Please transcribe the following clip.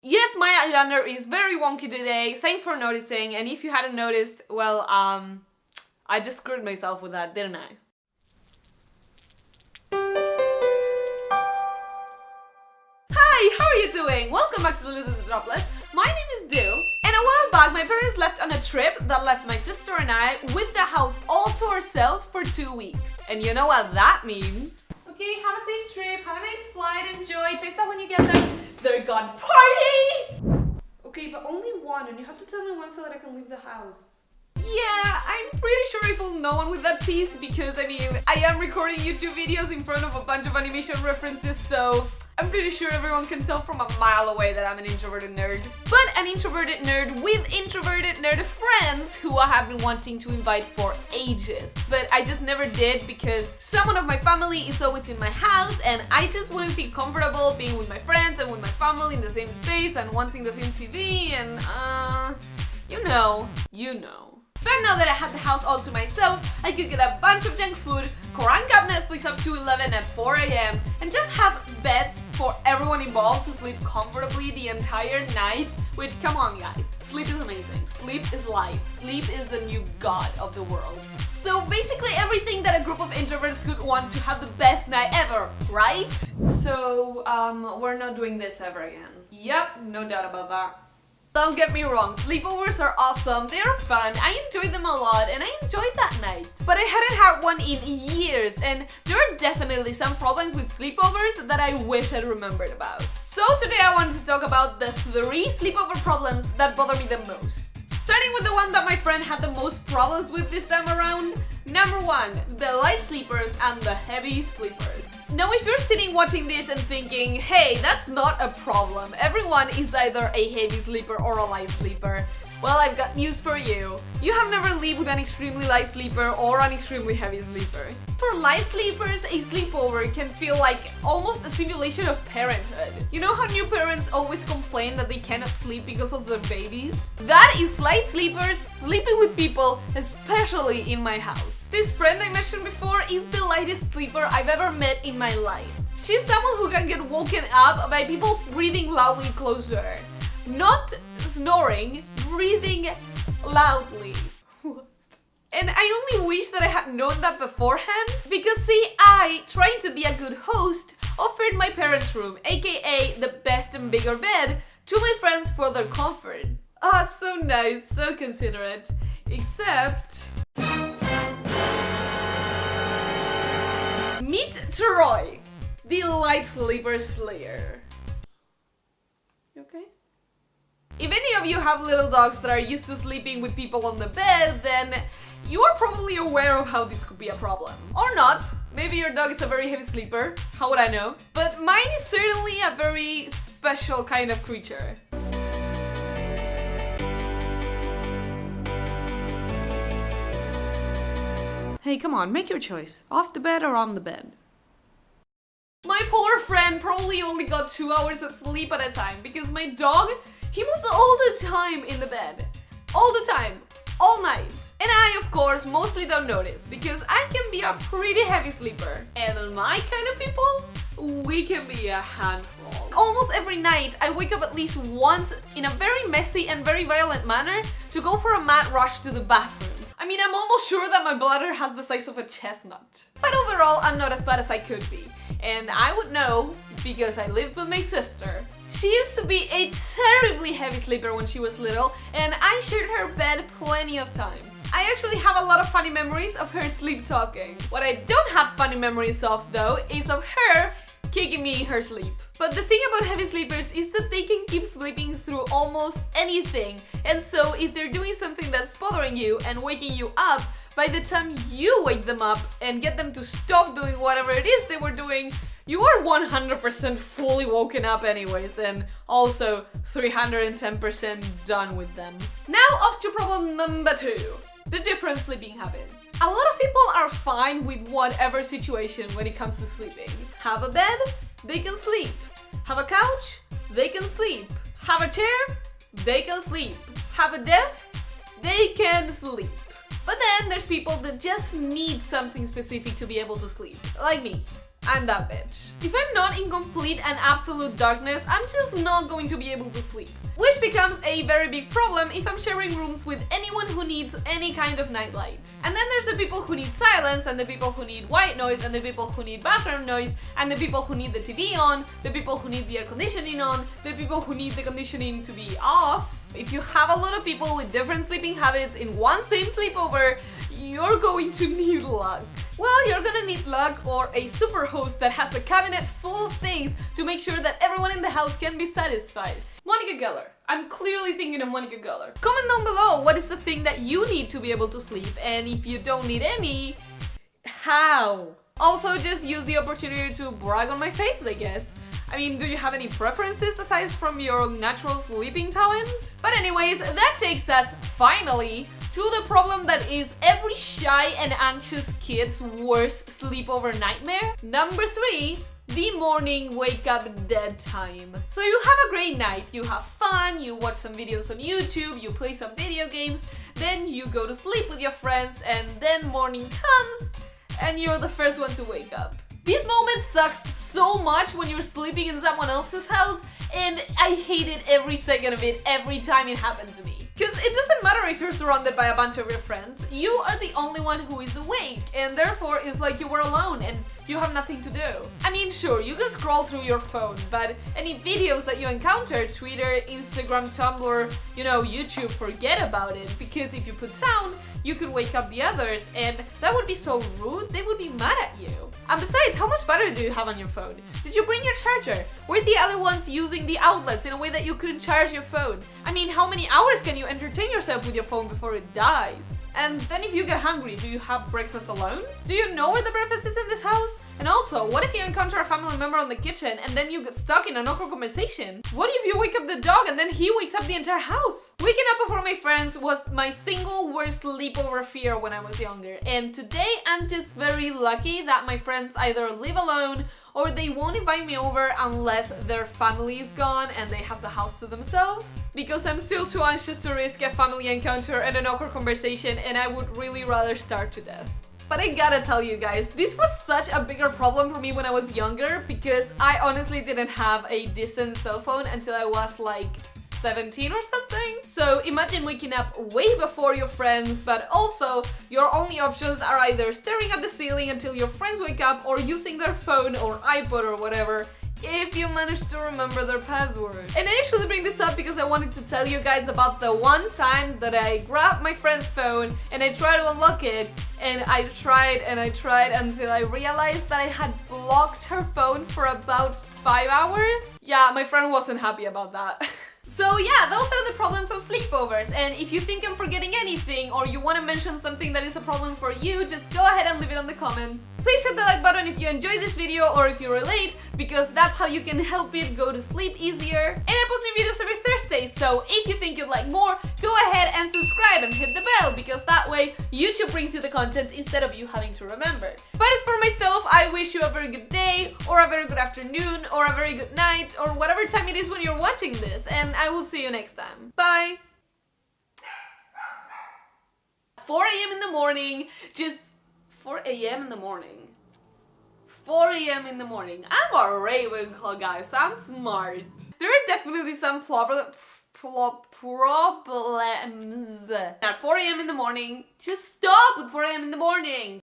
Yes, my eyeliner is very wonky today, thanks for noticing, and if you hadn't noticed, well, I just screwed myself with that, didn't I? Hi, how are you doing? Welcome back to LittleDewDroplets. My name is Do, and a while back my parents left on a trip that left my sister and I with the house all to ourselves for 2 weeks. And you know what that means? Okay, have a safe trip, have a nice flight, enjoy, text that when you get there. They're gone party! Okay, but only one, and you have to tell me when so that I can leave the house. Yeah, I'm pretty sure I fooled no one with that tease because, I mean, I am recording YouTube videos in front of a bunch of animation references, so I'm pretty sure everyone can tell from a mile away that I'm an introverted nerd. But an introverted nerd with introverted nerd friends who I have been wanting to invite for ages. But I just never did because someone of my family is always in my house and I just wouldn't feel comfortable being with my friends and with my family in the same space and wanting the same TV and you know. But now that I had the house all to myself, I could get a bunch of junk food, crank up Netflix up to 11 at 4 AM, and just have beds for everyone involved to sleep comfortably the entire night, which, come on guys, sleep is amazing, sleep is life, sleep is the new god of the world. So basically everything that a group of introverts could want to have the best night ever, right? So, we're not doing this ever again. Yep, no doubt about that. Don't get me wrong, sleepovers are awesome, they are fun, I enjoyed them a lot and I enjoyed that night. But I hadn't had one in years and there are definitely some problems with sleepovers that I wish I'd remembered about. So today I wanted to talk about the 3 sleepover problems that bother me the most. Starting with the one that my friend had the most problems with this time around. Number 1, the light sleepers and the heavy sleepers. Now if you're sitting watching this and thinking, hey, that's not a problem, everyone is either a heavy sleeper or a light sleeper, well, I've got news for you. You have never lived with an extremely light sleeper or an extremely heavy sleeper. For light sleepers, a sleepover can feel like almost a simulation of parenthood. You know how new parents always complain that they cannot sleep because of their babies? That is light sleepers sleeping with people, especially in my house. This friend I mentioned before is the lightest sleeper I've ever met in my life. She's someone who can get woken up by people breathing loudly close to her. Not snoring, breathing loudly. What? And I only wish that I had known that beforehand because see, I, trying to be a good host, offered my parents' room, aka the best and bigger bed, to my friends for their comfort. Ah, so nice, so considerate. Except... meet Troy, the light sleeper slayer. You okay? If any of you have little dogs that are used to sleeping with people on the bed, then you are probably aware of how this could be a problem. Or not. Maybe your dog is a very heavy sleeper. How would I know? But mine is certainly a very special kind of creature. Hey, come on, make your choice. Off the bed or on the bed? My poor friend probably only got 2 hours of sleep at a time because my dog, he moves all the time in the bed. All the time. All night. And I, of course, mostly don't notice because I can be a pretty heavy sleeper. And my kind of people, we can be a handful. Almost every night, I wake up at least once in a very messy and very violent manner to go for a mad rush to the bathroom. I mean, I'm almost sure that my bladder has the size of a chestnut. But overall, I'm not as bad as I could be. And I would know because I lived with my sister. She used to be a terribly heavy sleeper when she was little, and I shared her bed plenty of times. I actually have a lot of funny memories of her sleep talking. What I don't have funny memories of, though, is of her kicking me in her sleep. But the thing about heavy sleepers is that they can keep sleeping through almost anything, and so if they're doing something that's bothering you and waking you up, by the time you wake them up and get them to stop doing whatever it is they were doing, you are 100% fully woken up anyways, and also 310% done with them. Now off to problem number 2, the different sleeping habits. A lot of people are fine with whatever situation when it comes to sleeping. Have a bed? They can sleep. Have a couch? They can sleep. Have a chair? They can sleep. Have a desk? They can sleep. But then there's people that just need something specific to be able to sleep, like me. I'm that bitch. If I'm not in complete and absolute darkness, I'm just not going to be able to sleep. Which becomes a very big problem if I'm sharing rooms with anyone who needs any kind of nightlight. And then there's the people who need silence, and the people who need white noise, and the people who need background noise, and the people who need the TV on, the people who need the air conditioning on, the people who need the conditioning to be off. If you have a lot of people with different sleeping habits in one same sleepover, you're going to need luck. Well, you're gonna need luck or a super host that has a cabinet full of things to make sure that everyone in the house can be satisfied. Monica Geller. I'm clearly thinking of Monica Geller. Comment down below what is the thing that you need to be able to sleep, and if you don't need any, how? Also, just use the opportunity to brag on my face, I guess. I mean, do you have any preferences aside from your natural sleeping talent? But anyways, that takes us, finally, to the problem that is every shy and anxious kid's worst sleepover nightmare. Number 3, the morning wake up dead time. So you have a great night, you have fun, you watch some videos on YouTube, you play some video games, then you go to sleep with your friends, and then morning comes and you're the first one to wake up. This moment sucks so much when you're sleeping in someone else's house, and I hate it every second of it every time it happens to me. Because it doesn't matter if you're surrounded by a bunch of your friends, you are the only one who is awake, and therefore it's like you were alone and you have nothing to do. I mean, sure, you can scroll through your phone, but any videos that you encounter, Twitter, Instagram, Tumblr, YouTube, forget about it, because if you put down, you could wake up the others, and that would be so rude, they would be mad at you. And besides, how much battery do you have on your phone? Did you bring your charger? Were the other ones using the outlets in a way that you couldn't charge your phone? I mean, how many hours can you entertain yourself with your phone before it dies? And then if you get hungry, do you have breakfast alone? Do you know where the breakfast is in this house? And also, what if you encounter a family member in the kitchen and then you get stuck in an awkward conversation? What if you wake up the dog and then he wakes up the entire house? Waking up before my friends was my single worst sleepover fear when I was younger. And today I'm just very lucky that my friends either live alone or they won't invite me over unless their family is gone and they have the house to themselves. Because I'm still too anxious to risk a family encounter and an awkward conversation, and I would really rather starve to death. But I gotta tell you guys, this was such a bigger problem for me when I was younger, because I honestly didn't have a decent cell phone until I was like 17 or something. So imagine waking up way before your friends, but also your only options are either staring at the ceiling until your friends wake up or using their phone or iPod or whatever, if you manage to remember their password. And I actually bring this up because I wanted to tell you guys about the one time that I grabbed my friend's phone and I tried to unlock it, and I tried until I realized that I had blocked her phone for about 5 hours. Yeah, my friend wasn't happy about that. So yeah, those are the problems of sleepovers, and if you think I'm forgetting anything or you want to mention something that is a problem for you, just go ahead and leave it on the comments. Please hit the like button if you enjoyed this video or if you relate, because that's how you can help it go to sleep easier. And I post new videos every Thursday, so if you think you'd like more, go ahead and subscribe and hit the bell, because that way YouTube brings you the content instead of you having to remember. But as for myself, I wish you a very good day, or a very good afternoon, or a very good night, or whatever time it is when you're watching this, and I will see you next time. Bye! 4 a.m. in the morning, just 4 a.m. in the morning. 4 a.m. in the morning. I'm a Ravenclaw, guys. I'm smart. There are definitely some problems at 4 a.m. in the morning. Just stop with 4 a.m. in the morning.